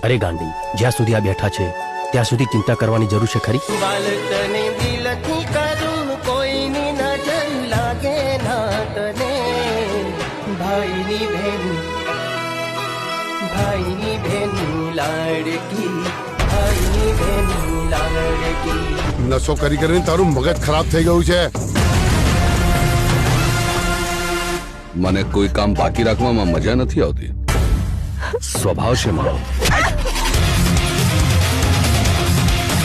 અરે ગાંડી, જ્યાં સુધી આ બેઠા છે ત્યાં સુધી ચિંતા કરવાની જરૂર છે ખરી? બાળકને દિલથી કરું, કોઈની નજર લાગે ના તને. ભાઈની બેન લાડકી, ભાઈની બેન લાડકી. નશો કરી કરીને તારું મગજ ખરાબ થઈ ગયું છે. મને કોઈ કામ બાકી રાખવામાં મજા નથી આવતી. સ્વભાવ છે મારો.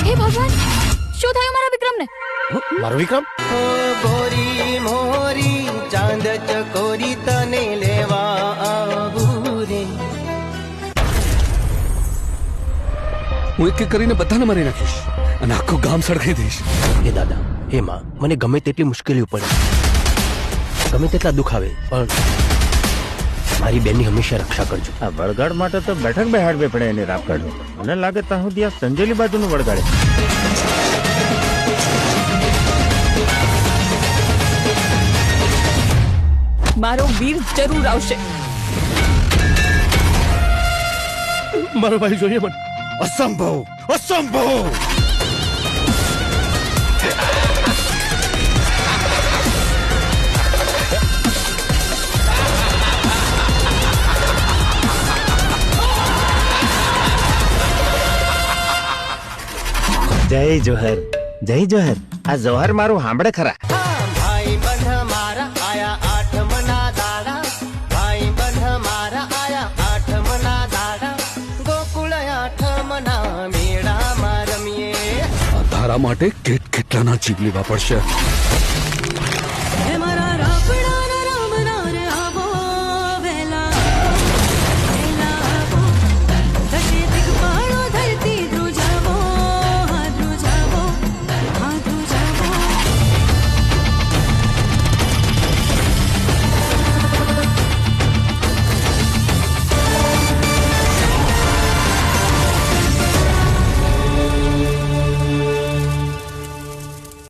હે ભગવાન, શું થયું મારા વિક્રમને? મારો વિક્રમ? ઓ ગોરી મોરી ચાંદ ચકોરી તને લેવા આવું રે. હું એક એક કરીને બધાને મારી નાખીશ અને આખું ગામ સળગાઈ દઈશ. હે દાદા, હે માં, મને ગમે તેટલી મુશ્કેલીઓ પડે, ગમે તેટલા દુઃખ આવે, પણ મારી બેનની હંમેશા રક્ષા કરજો. આ વળગાડ માટે તો બેઠક બેહાડવી પડે એની રાપ કાઢો. મને લાગે ત્યાં સુધી આ સંજેલી બાજુનું વળગાડે. મારો વીર જરૂર આવશે. મારો ભાઈ જોઈએ મને. અસંભવ, અસંભવ. જય જોહર, જય જોહર. આ જોહર મારું સાંભળે ખરા? ભાઈ બંધ મારા આયા આઠમના દાડા, ભાઈ બંધ મારા આયા આઠમના દાડા. ગોકુળ આઠમના મેળામાં રમીએ. આ તારા માટે કેટલાના જીવ લેવા પડશે.